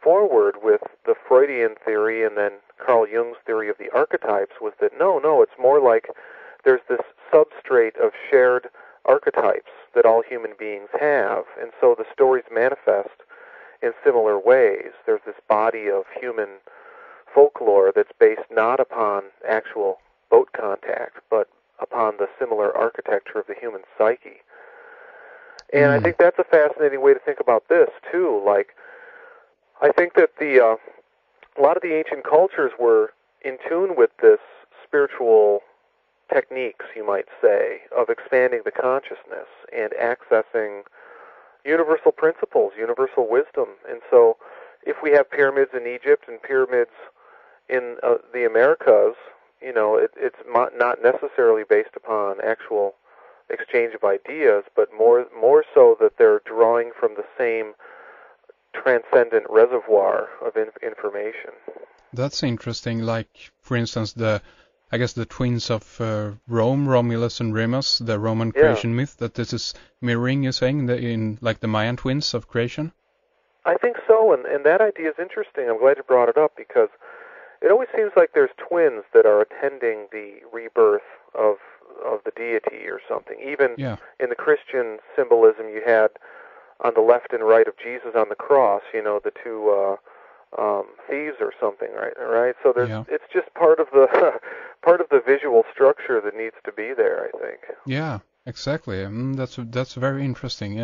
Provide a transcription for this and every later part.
forward with the Freudian theory and then Carl Jung's theory of the archetypes was that no, it's more like there's this substrate of shared archetypes that all human beings have, and so the stories manifest in similar ways. There's this body of human folklore that's based not upon actual boat contact, but upon the similar architecture of the human psyche. And I think that's a fascinating way to think about this, too. Like, I think that a lot of the ancient cultures were in tune with this spiritual techniques, you might say, of expanding the consciousness and accessing universal principles, universal wisdom. And so if we have pyramids in Egypt and pyramids in the Americas, you know, it's not necessarily based upon actual exchange of ideas, but more so that they're drawing from the same transcendent reservoir of information. That's interesting. Like, for instance, the twins of Rome, Romulus and Remus, the Roman creation myth, that this is mirroring, you're saying, in like the Mayan twins of creation? I think so, and that idea is interesting. I'm glad you brought it up, because it always seems like there's twins that are attending the rebirth of the deity or something. Even in the Christian symbolism, you had on the left and right of Jesus on the cross, you know, the two thieves or something, right? So it's just part of the visual structure that needs to be there, I think. Yeah, exactly. That's very interesting.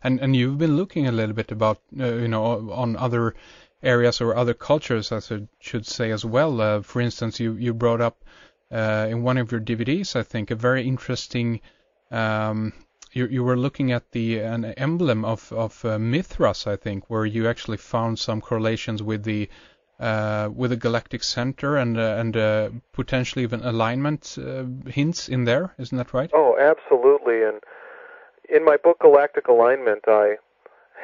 And you've been looking a little bit about on other areas or other cultures, as I should say as well. For instance, you brought up in one of your DVDs, I think, a very interesting. You were looking at an emblem of Mithras, I think, where you actually found some correlations with the galactic center and potentially even alignment hints in there. Isn't that right? Oh, absolutely. And in my book Galactic Alignment, I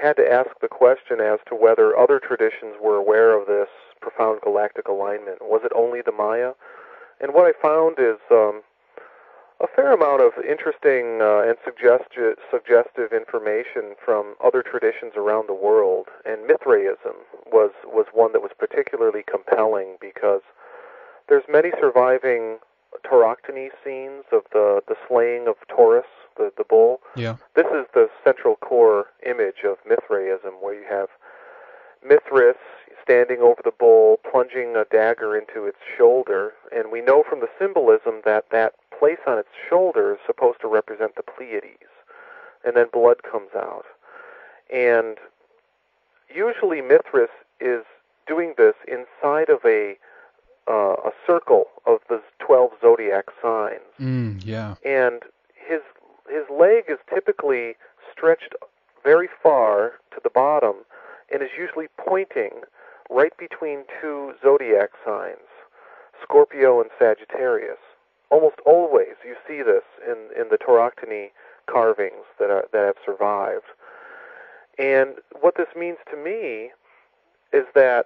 had to ask the question as to whether other traditions were aware of this profound galactic alignment. Was it only the Maya? And what I found is a fair amount of interesting and suggestive information from other traditions around the world. And Mithraism was one that was particularly compelling, because there's many surviving tauroctony scenes of the slaying of Taurus, the bull. Yeah. This is the central core image of Mithraism, where you have Mithras standing over the bull, plunging a dagger into its shoulder, and we know from the symbolism that place on its shoulder is supposed to represent the Pleiades, and then blood comes out. And usually Mithras is doing this inside of a circle of the 12 zodiac signs. Yeah. And his leg is typically stretched very far to the bottom and is usually pointing right between two zodiac signs, Scorpio and Sagittarius. Almost always you see this in the tauroctony carvings that have survived. And what this means to me is that,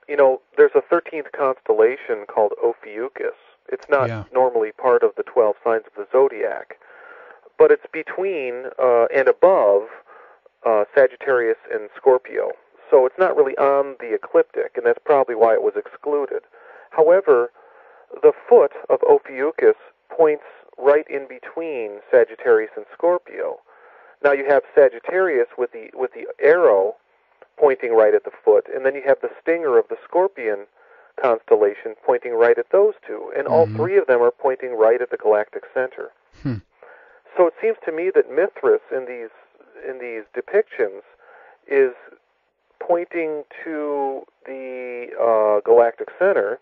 you know, there's a 13th constellation called Ophiuchus. It's not normally part of the 12 signs of the zodiac, but it's between and above Sagittarius and Scorpio. So it's not really on the ecliptic, and that's probably why it was excluded. However, the foot of Ophiuchus points right in between Sagittarius and Scorpio. Now you have Sagittarius with the arrow pointing right at the foot, and then you have the stinger of the Scorpion constellation pointing right at those two, and all three of them are pointing right at the galactic center. So it seems to me that Mithras in these depictions is pointing to the galactic center.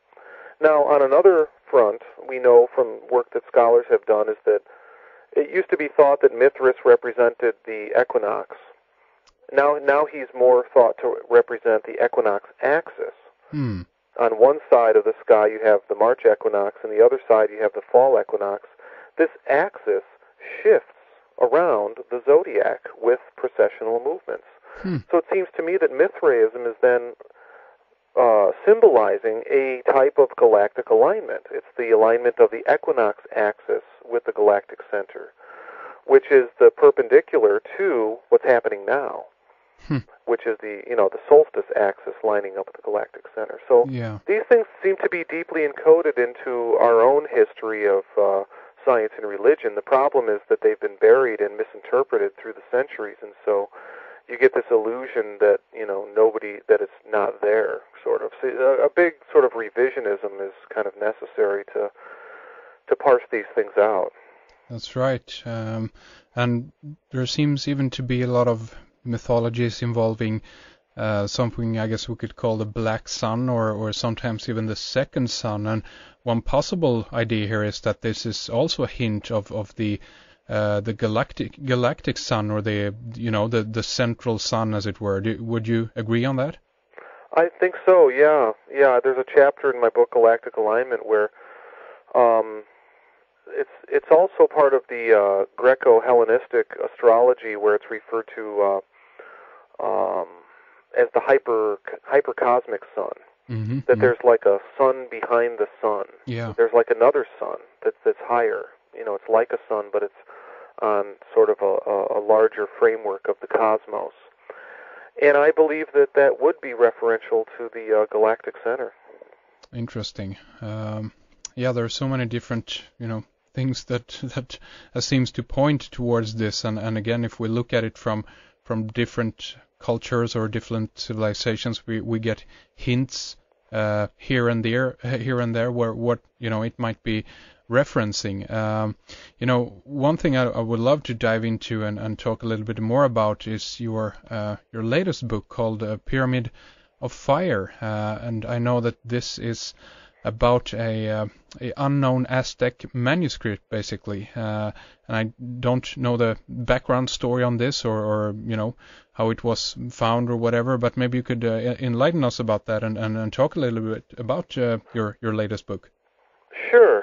Now, on another front, we know from work that scholars have done is that it used to be thought that Mithras represented the equinox. Now he's more thought to represent the equinox axis. On one side of the sky you have the March equinox, and the other side you have the fall equinox. This axis shifts around the zodiac with precessional movements. So it seems to me that Mithraism is then symbolizing a type of galactic alignment. It's the alignment of the equinox axis with the galactic center, which is the perpendicular to what's happening now. which is the solstice axis lining up with the galactic center. So Yeah. these things seem to be deeply encoded into our own history of science and religion. The problem is that they've been buried and misinterpreted through the centuries, and so you get this illusion that that it's not there, sort of. So a big sort of revisionism is kind of necessary to parse these things out. That's right. And there seems even to be a lot of mythologies involving something I guess we could call the black sun, or sometimes even the second sun. And one possible idea here is that this is also a hint of the galactic sun, or the central sun, as it were. Would you agree on that? I think so. Yeah. There's a chapter in my book Galactic Alignment where it's also part of the Greco-Hellenistic astrology, where it's referred to as the hypercosmic sun. Mm-hmm, that there's like a sun behind the sun. Yeah. There's like another sun that's higher. It's like a sun, but it's on sort of a larger framework of the cosmos. And I believe that would be referential to the galactic center. Interesting. Yeah, there are so many different, things that seems to point towards this. And again, if we look at it from different cultures or different civilizations, we get hints here and there where what it might be referencing. One thing I would love to dive into and talk a little bit more about is your latest book called Pyramid of Fire, and I know that this is about a unknown Aztec manuscript, basically, and I don't know the background story on this or how it was found or whatever, but maybe you could enlighten us about that and talk a little bit about your latest book. Sure.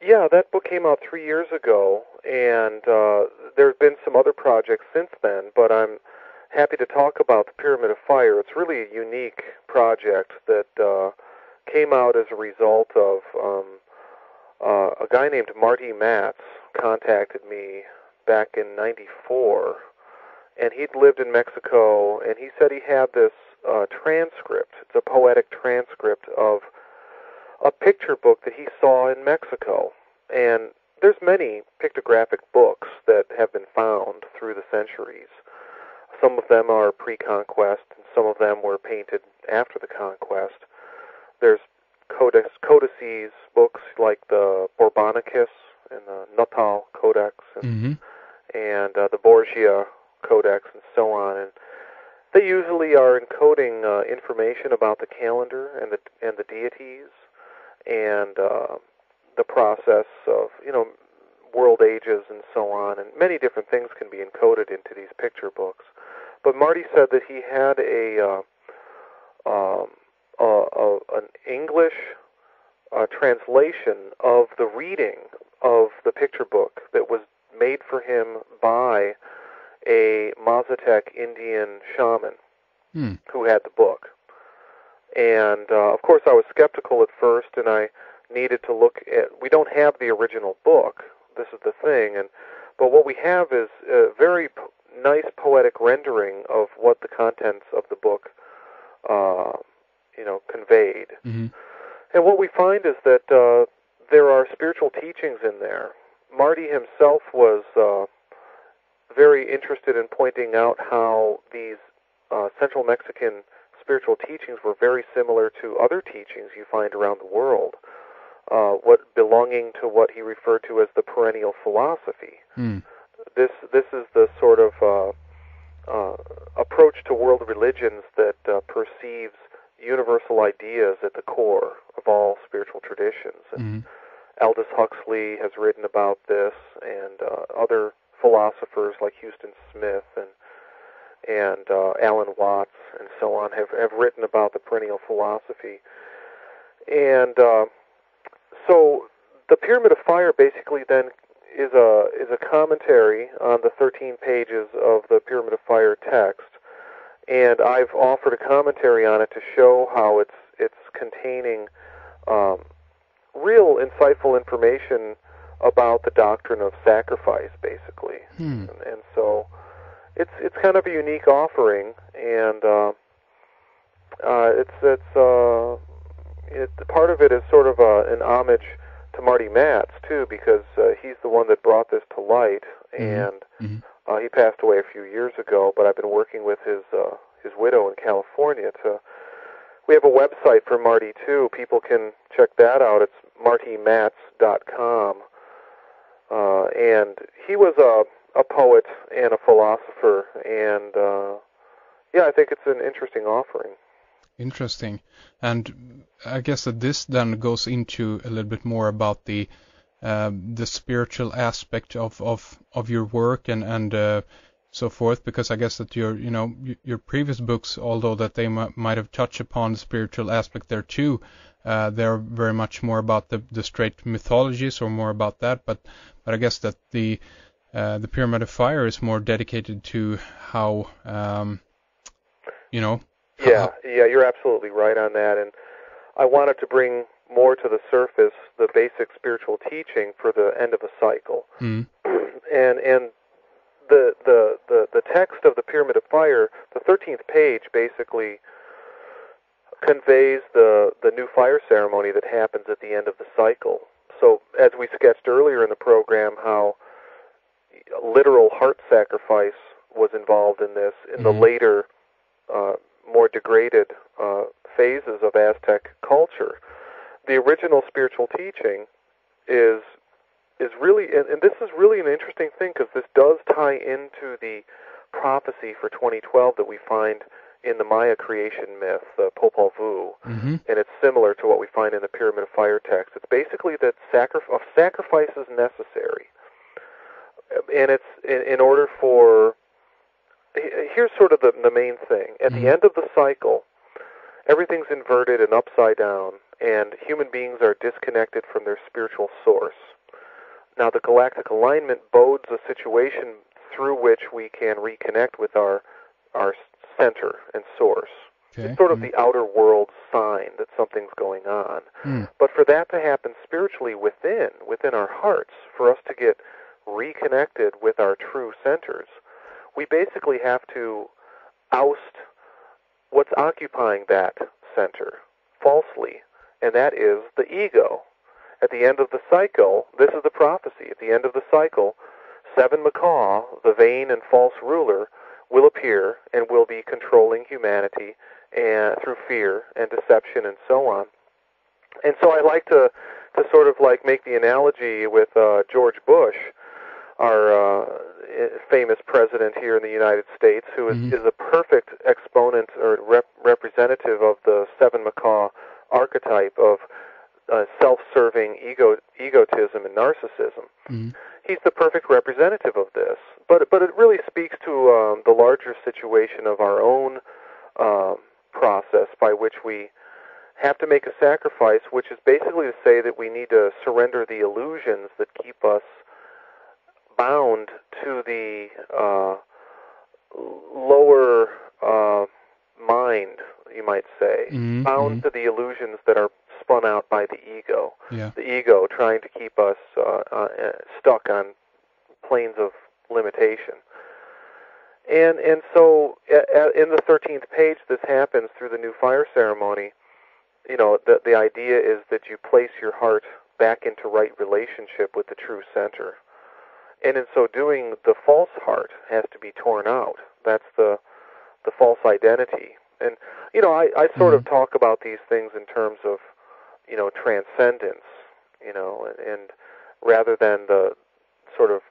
Yeah, that book came out 3 years ago, and there's been some other projects since then, but I'm happy to talk about the Pyramid of Fire. It's really a unique project that came out as a result of a guy named Marty Matz contacted me back in '94, and he'd lived in Mexico, and he said he had this transcript. It's a poetic transcript of a picture book that he saw in Mexico. And there's many pictographic books that have been found through the centuries. Some of them are pre-conquest, and some of them were painted after the conquest. There's codices, books like the Borbonicus and the Natal Codex and the Borgia Codex and so on. And they usually are encoding information about the calendar and the deities and the process of world ages and so on. And many different things can be encoded into these picture books. But Marty said that he had an English translation of the reading of the picture book that was made for him by a Mazatec Indian shaman who had the book. And, of course, I was skeptical at first, and I needed to look at... We don't have the original book. This is the thing. But what we have is a very nice poetic rendering of what the contents of the book conveyed. Mm-hmm. And what we find is that there are spiritual teachings in there. Marty himself was very interested in pointing out how these Central Mexican spiritual teachings were very similar to other teachings you find around the world, belonging to what he referred to as the perennial philosophy. This is the sort of approach to world religions that perceives universal ideas at the core of all spiritual traditions. And Aldous Huxley has written about this, and other philosophers like Houston Smith and Alan Watts and so on have written about the perennial philosophy. And so the Pyramid of Fire basically then is a commentary on the 13 pages of the Pyramid of Fire text, and I've offered a commentary on it to show how it's containing real insightful information about the doctrine of sacrifice, basically. And so it's kind of a unique offering, and part of it is sort of an homage to Marty Matz too, because he's the one that brought this to light, and he passed away a few years ago. But I've been working with his widow in California to. We have a website for Marty too. People can check that out. It's martymatz.com, and he was a poet and a philosopher, and yeah, I think it's an interesting offering. Interesting. And I guess that this then goes into a little bit more about the spiritual aspect of your work and so forth, because I guess that your previous books, although that they might have touched upon the spiritual aspect there too, they're very much more about the straight mythologies or more about that, but I guess that the Pyramid of Fire is more dedicated to how Yeah, you're absolutely right on that, and I wanted to bring more to the surface the basic spiritual teaching for the end of a cycle. And the text of the Pyramid of Fire, the 13th page, basically conveys the new fire ceremony that happens at the end of the cycle. So, as we sketched earlier in the program, how literal heart sacrifice was involved in this in the later, more degraded phases of Aztec culture. The original spiritual teaching is really, and this is really an interesting thing, because this does tie into the prophecy for 2012 that we find in the Maya creation myth, Popol Vuh, and it's similar to what we find in the Pyramid of Fire text. It's basically that sacrifice is necessary, and it's in order for. Here's sort of the main thing. At the end of the cycle, everything's inverted and upside down, and human beings are disconnected from their spiritual source. Now, the galactic alignment bodes a situation through which we can reconnect with our center and source. Okay. It's sort of the outer world sign that something's going on. But for that to happen spiritually within our hearts, for us to get reconnected with our true centers, we basically have to oust what's occupying that center falsely, and that is the ego. At the end of the cycle, this is the prophecy, at the end of the cycle, Seven Macaw, the vain and false ruler, will appear and will be controlling humanity through fear and deception and so on. And so I like to sort of like make the analogy with George Bush, our famous president here in the United States, who is a perfect exponent or representative of the Seven Macaw archetype of self-serving egotism and narcissism. He's the perfect representative of this. But it really speaks to the larger situation of our own process by which we have to make a sacrifice, which is basically to say that we need to surrender the illusions that keep us bound to the lower mind, you might say, bound to the illusions that are spun out by the ego. The ego trying to keep us stuck on planes of limitation. And so in the 13th page, this happens through the new fire ceremony. You know, the idea is that you place your heart back into right relationship with the true center. And in so doing, the false heart has to be torn out. That's the false identity. And, you know, I sort of talk about these things in terms of, you know, transcendence, you know, and rather than the sort of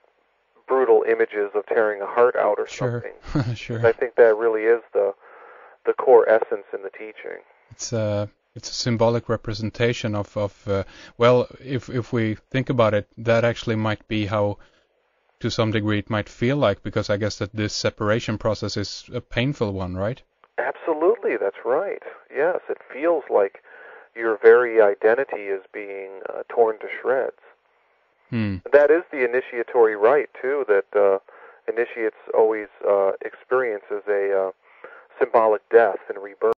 brutal images of tearing a heart out or something. Sure. I think that really is the core essence in the teaching. It's a symbolic representation of well, if we think about it, that actually might be how, to some degree, it might feel like, because I guess that this separation process is a painful one, right? Absolutely, that's right. Yes, it feels like your very identity is being torn to shreds. That is the initiatory rite, too, that initiates always experience as a symbolic death and rebirth.